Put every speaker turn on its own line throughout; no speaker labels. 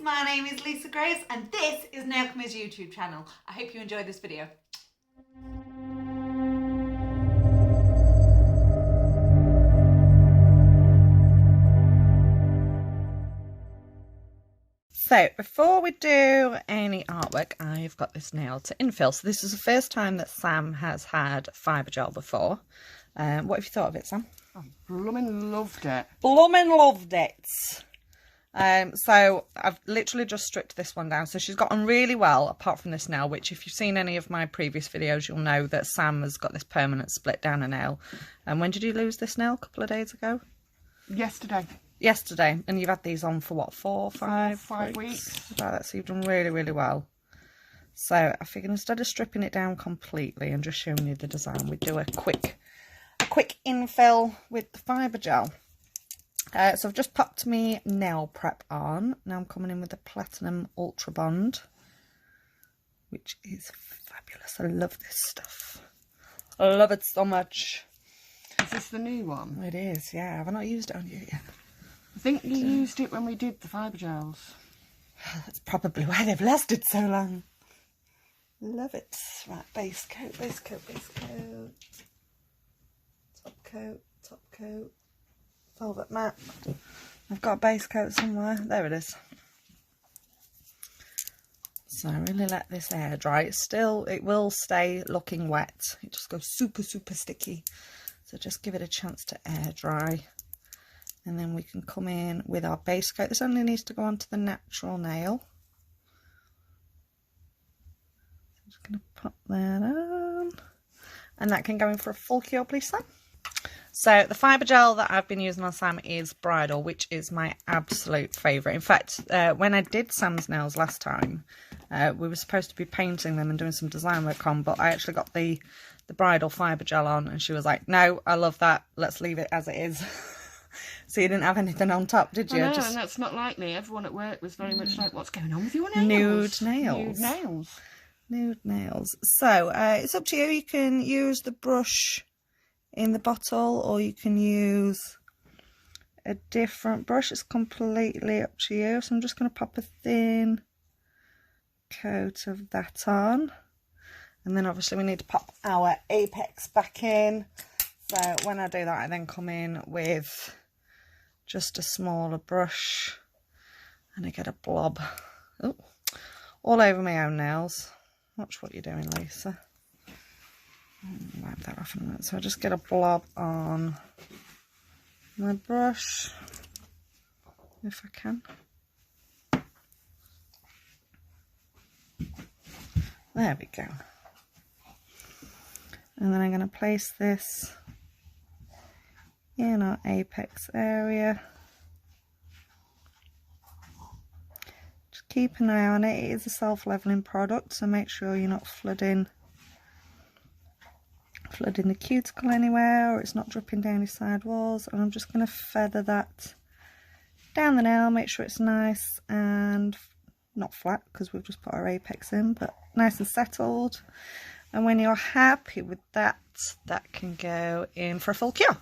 my name is Lisa Grace and this is Nailchemy's YouTube channel. I hope you enjoyed this video. So before we do any artwork, I've got this nail to infill. So this is the first time that Sam has had fibre gel before. What have you thought of it, Sam?
I blooming loved it.
Blooming loved it. So I've literally just stripped this one down. So she's got on really well, apart from this nail, which if you've seen any of my previous videos, you'll know that Sam has got this permanent split down a nail. And when did you lose this nail? A couple of days ago? Yesterday. And you've had these on for what, 4 or 5
weeks?
Right, so you've done really, really well. So I figured instead of stripping it down completely and just showing you the design, we'd do a quick infill with the fibre gel. So I've just popped me nail prep on. Now I'm coming in with the Platinum Ultra Bond, which is fabulous. I love this stuff. I love it so much.
Is this the new one?
It is, yeah. Have I not used it on you yet?
I think you used it when we did the fibre gels.
That's probably why they've lasted so long. Love it. Right, base coat, base coat, base coat. Top coat. Velvet matte. I've got a base coat somewhere. There it is. So I really let this air dry. It will stay looking wet. It just goes super, super sticky. So just give it a chance to air dry. And then we can come in with our base coat. This only needs to go onto the natural nail. I'm just going to pop that on. And that can go in for a full cure, please, Sam. So the fibre gel that I've been using on Sam is Bridal, which is my absolute favourite. In fact, when I did Sam's nails last time, we were supposed to be painting them and doing some design work on, but I actually got the Bridal fibre gel on and she was like, no, I love that. Let's leave it as it is. So you didn't have anything on top, did you?
No, and that's not like me. Everyone at work was very much like, what's going on with your nails?
Nude nails.
Nude nails.
Nude nails. So it's up to you. You can use the brush in the bottle or you can use a different brush. It's completely up to you. So I'm just going to pop a thin coat of that on. And then obviously we need to pop our apex back in. So when I do that, I then come in with just a smaller brush and I get a blob all over my own nails. Watch what you're doing, Lisa. Wipe that off in a minute. So I just get a blob on my brush if I can. There we go. And then I'm going to place this in our apex area. Just keep an eye on it. It is a self-leveling product, so make sure you're not flooding the cuticle anywhere, or it's not dripping down your side walls. And I'm just going to feather that down the nail, make sure it's nice and not flat because we've just put our apex in, but nice and settled. And when you're happy with that, that can go in for a full cure.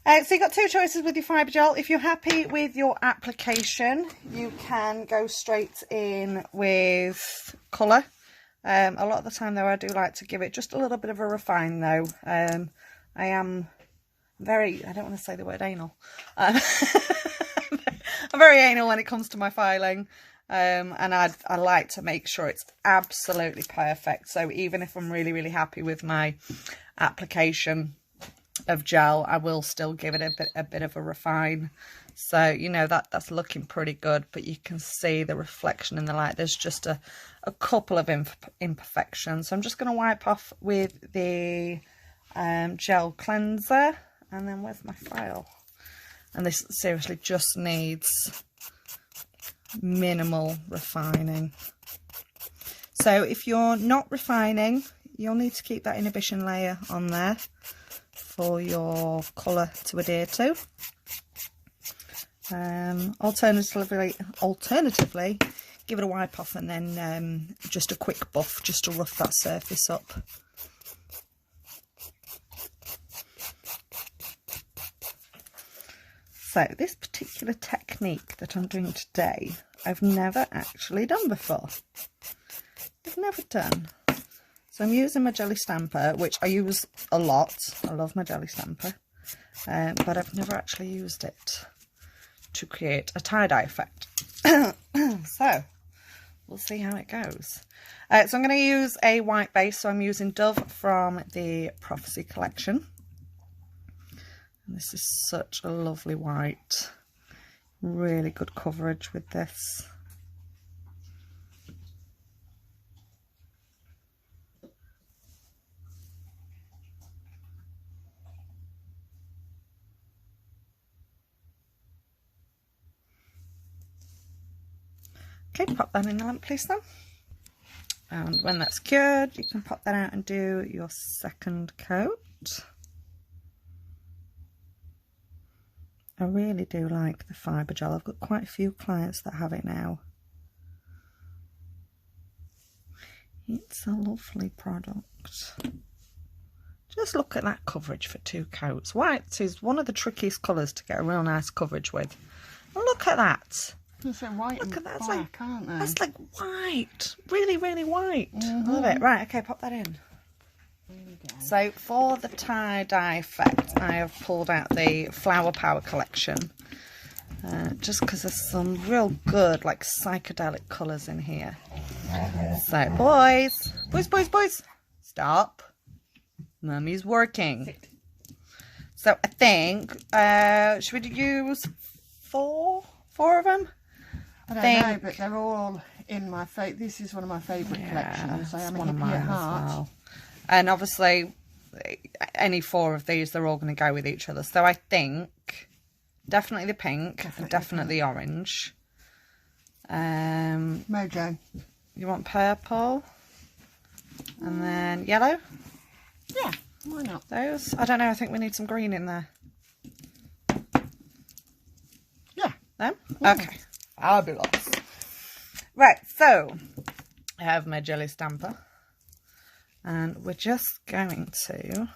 So you've got two choices with your fibre gel. If you're happy with your application, you can go straight in with colour. A lot of the time though, I do like to give it just a little bit of a refine though. I am very, I don't want to say the word anal. I'm very anal when it comes to my filing. And I like to make sure it's absolutely perfect. So even if I'm really, really happy with my application of gel, I will still give it a bit of a refine. So you know that's looking pretty good, but you can see the reflection in the light. There's just a couple of imperfections. So I'm just going to wipe off with the gel cleanser. And then where's my file? And this seriously just needs minimal refining. So if you're not refining, you'll need to keep that inhibition layer on there for your colour to adhere to. Alternatively, give it a wipe off and then just a quick buff just to rough that surface up. So this particular technique that I'm doing today, I've never actually done before. I've never done. So I'm using my jelly stamper, which I use a lot. I love my jelly stamper. But I've never actually used it to create a tie-dye effect. So we'll see how it goes. So I'm going to use a white base. So I'm using Dove from the Prophecy collection. And this is such a lovely white. Really good coverage with this. Okay, pop that in the lamp, please, then. And when that's cured, you can pop that out and do your second coat. I really do like the fibre gel. I've got quite a few clients that have it now. It's a lovely product. Just look at that coverage for 2 coats. White is one of the trickiest colours to get a real nice coverage with. And look at that.
It's like white and
That's
black, aren't they?
That's like white. Really, really white. Love it. Right, okay, pop that in. So for the tie-dye effect, I have pulled out the Flower Power collection. Just because there's some real good, like, psychedelic colours in here. So, boys, stop. Mummy's working. So I think, should we use four of them?
I don't know, but they're all in my favourite. This is one of my favourite collections. I am
one of
hippie
mine
at
as
heart.
well. And obviously, any 4 of these, they're all going to go with each other. So I think definitely the pink, definitely the orange.
Mojo.
You want purple, and then yellow.
Yeah, why not?
Those. I don't know. I think we need some green in there.
Yeah.
Them? Okay. Fabulous. Right, so I have my jelly stamper. And we're just going to,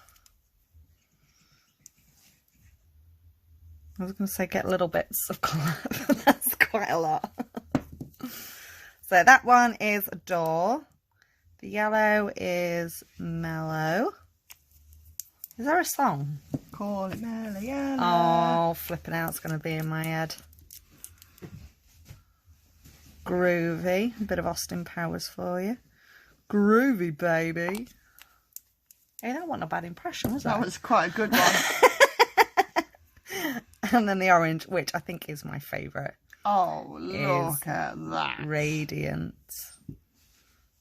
I was going to say get little bits of colour, but that's quite a lot. So that one is Adore. The yellow is Mellow. Is there a song?
Call it Mellow Yellow.
Oh, flipping out, it's going to be in my head. Groovy. A bit of Austin Powers for you. Groovy, baby. Hey, that wasn't a bad impression, was it?
That was quite a good one.
And then the orange, which I think is my favourite.
Oh, look at that.
Radiant.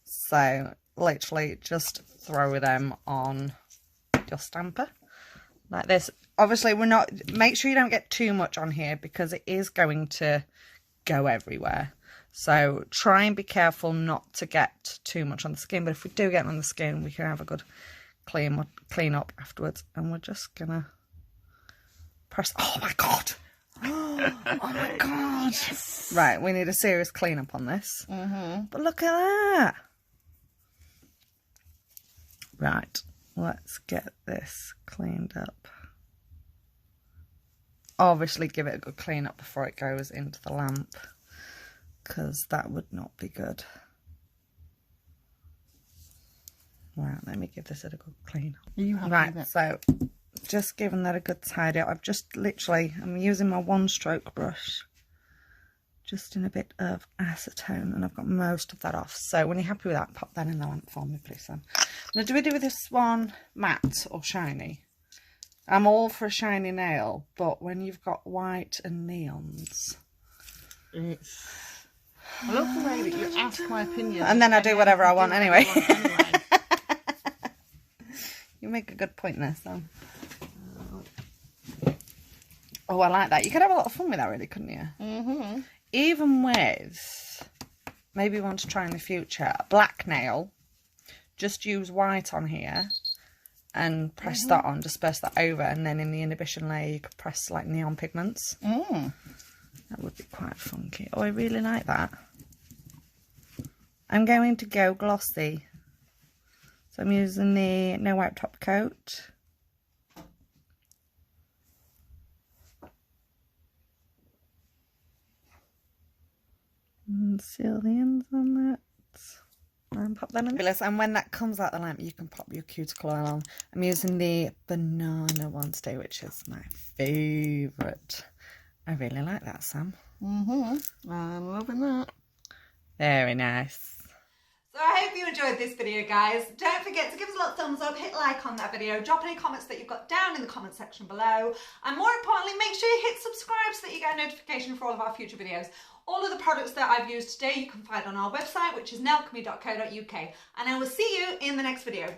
So, literally, just throw them on your stamper. Like this. Obviously, we're not... Make sure you don't get too much on here because it is going to go everywhere. So try and be careful not to get too much on the skin. But if we do get on the skin, we can have a good clean up afterwards. And we're just going to press... Oh, my God. Oh, my God. Yes. Right, we need a serious clean up on this. But look at that. Right, let's get this cleaned up. Obviously, give it a good clean up before it goes into the lamp, because that would not be good. Right, let me give this a good clean up.
Are you happy
right,
with it?
So just giving that a good tidy up. I've just literally, I'm using my 1-stroke brush, just in a bit of acetone, and I've got most of that off. So when you're happy with that, pop that in the lamp for me, please, Sam. Now, do we do with this one matte or shiny? I'm all for a shiny nail, but when you've got white and neons,
I love the way that you ask my opinion.
And then I do whatever I want anyway. You make a good point there, Sam. Oh, I like that. You could have a lot of fun with that, really, couldn't you? Even with, maybe you want to try in the future, a black nail, just use white on here and press that on, disperse that over, and then in the inhibition layer you could press like neon pigments. That would be quite funky. Oh, I really like that. I'm going to go glossy. So I'm using the No Wipe Top Coat. And seal the ends on that. And pop that in. And when that comes out the lamp, you can pop your cuticle oil on. I'm using the banana one today, which is my favourite. I really like that, Sam.
I'm loving that.
Very nice.
So I hope you enjoyed this video, guys. Don't forget to give us a little thumbs up, hit like on that video, drop any comments that you've got down in the comment section below, and more importantly, make sure you hit subscribe so that you get a notification for all of our future videos. All of the products that I've used today you can find on our website, which is nailchemy.co.uk, and I will see you in the next video.